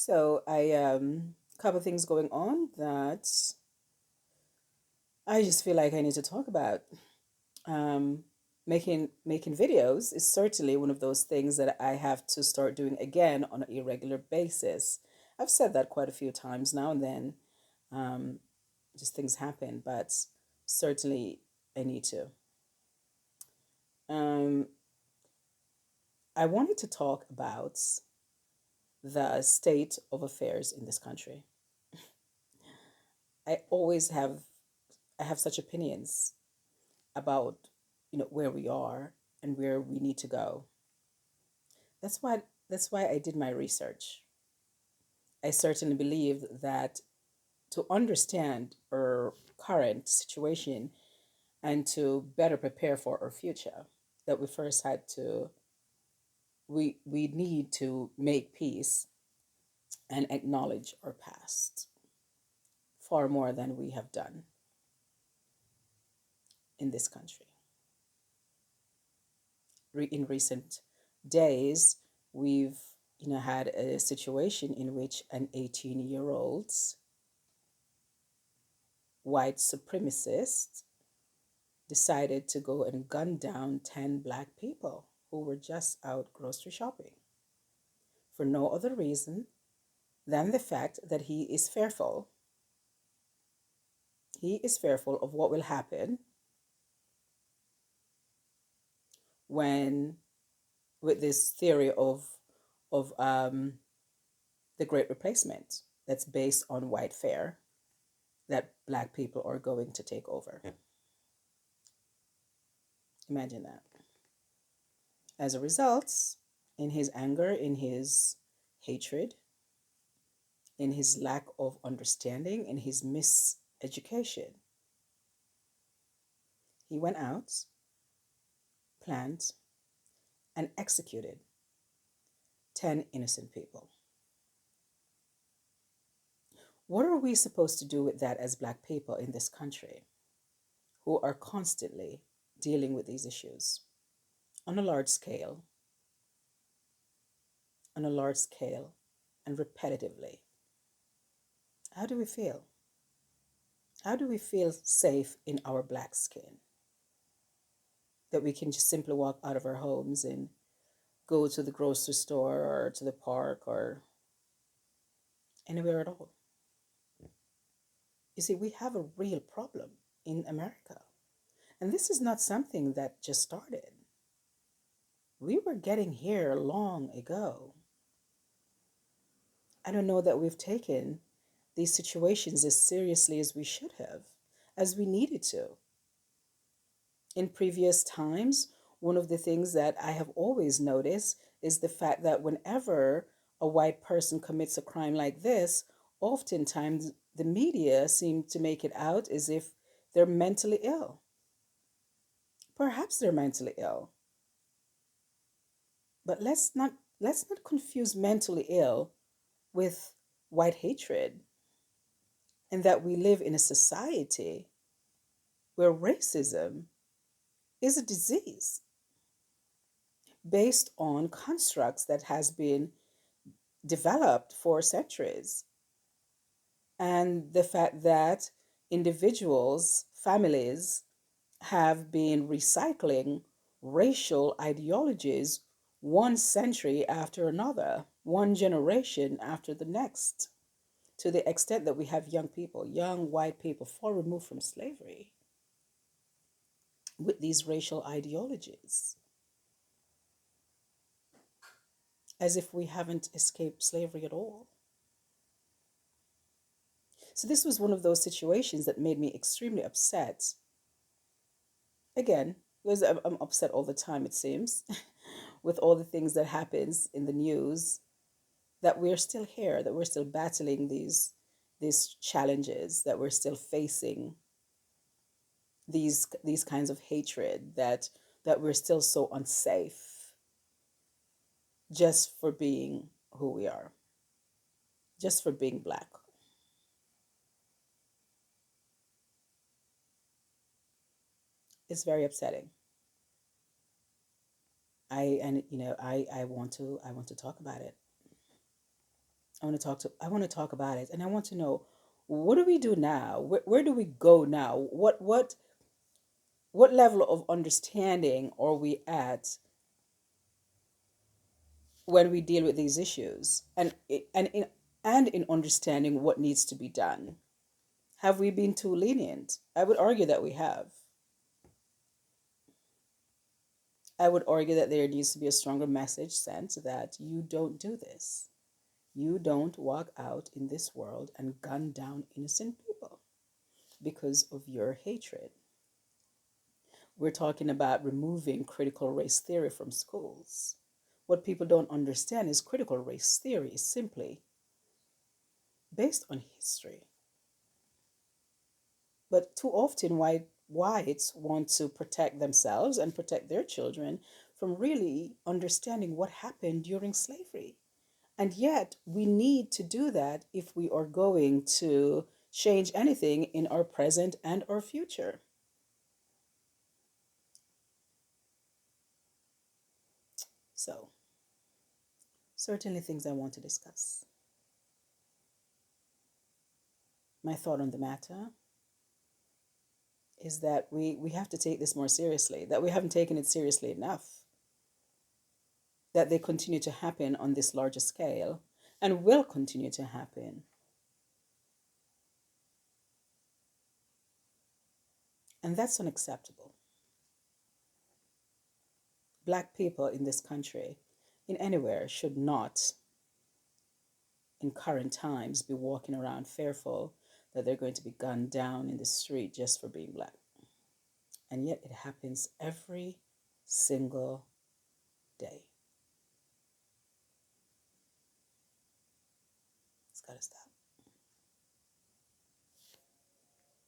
So I couple things going on that I just feel like I need to talk about. Um, making videos is certainly one of those things that I have to start doing again on an irregular basis. I've said that quite a few times now and then. Um, just things happen, but certainly I need to. Um, I wanted to talk about the state of affairs in this country. I always have I have such opinions about where we are and where we need to go. That's why I did my research. I certainly believe that to understand our current situation and to better prepare for our future, that we first had to we need to make peace and acknowledge our past far more than we have done in this country. In recent days, we've had a situation in which an 18-year-old white supremacist decided to go and gun down 10 black people who were just out grocery shopping for no other reason than the fact that he is fearful. He is fearful of what will happen when, with this theory of the Great Replacement that's based on white fear that black people are going to take over. Imagine that. As a result, in his anger, in his hatred, in his lack of understanding, in his miseducation, he went out, planned, and executed 10 innocent people. What are we supposed to do with that as black people in this country who are constantly dealing with these issues on a large scale, on a large scale, and repetitively? How do we feel? How do we feel safe in our black skin? That we can just simply walk out of our homes and go to the grocery store or to the park or anywhere at all. You see, we have a real problem in America. And this is not something that just started. We were getting here long ago. I don't know that we've taken these situations as seriously as we should have, as we needed to. In previous times, one of the things that I have always noticed is the fact that whenever a white person commits a crime like this, oftentimes the media seem to make it out as if they're mentally ill. Perhaps they're mentally ill, but let's not confuse mentally ill with white hatred, and that we live in a society where racism is a disease based on constructs that has been developed for centuries. And the fact that individuals, families have been recycling racial ideologies one century after another, one generation after the next, to the extent that we have young people, young white people, far removed from slavery, with these racial ideologies, as if we haven't escaped slavery at all. So, this was one of those situations that made me extremely upset. Again, because I'm upset all the time, it seems, with all the things that happens in the news, that we're still here, that we're still battling these challenges, that we're still facing these kinds of hatred, that we're still so unsafe just for being who we are, just for being black. It's very upsetting. I and you know I want to talk about it. I want to talk about it, and I want to know, what do we do now? Where do we go now? What level of understanding are we at when we deal with these issues, and in understanding what needs to be done? Have we been too lenient? I would argue that we have. I would argue that there needs to be a stronger message sent that you don't do this. You don't walk out in this world and gun down innocent people because of your hatred. We're talking about removing critical race theory from schools. What people don't understand is critical race theory is simply based on history. But too often, whites want to protect themselves and protect their children from really understanding what happened during slavery. And yet, we need to do that if we are going to change anything in our present and our future. So, certainly things I want to discuss. My thought on the matter is that we have to take this more seriously, that we haven't taken it seriously enough, that they continue to happen on this larger scale and will continue to happen. And that's unacceptable. Black people in this country, in anywhere, should not, in current times, be walking around fearful that they're going to be gunned down in the street just for being black. And yet it happens every single day. It's got to stop.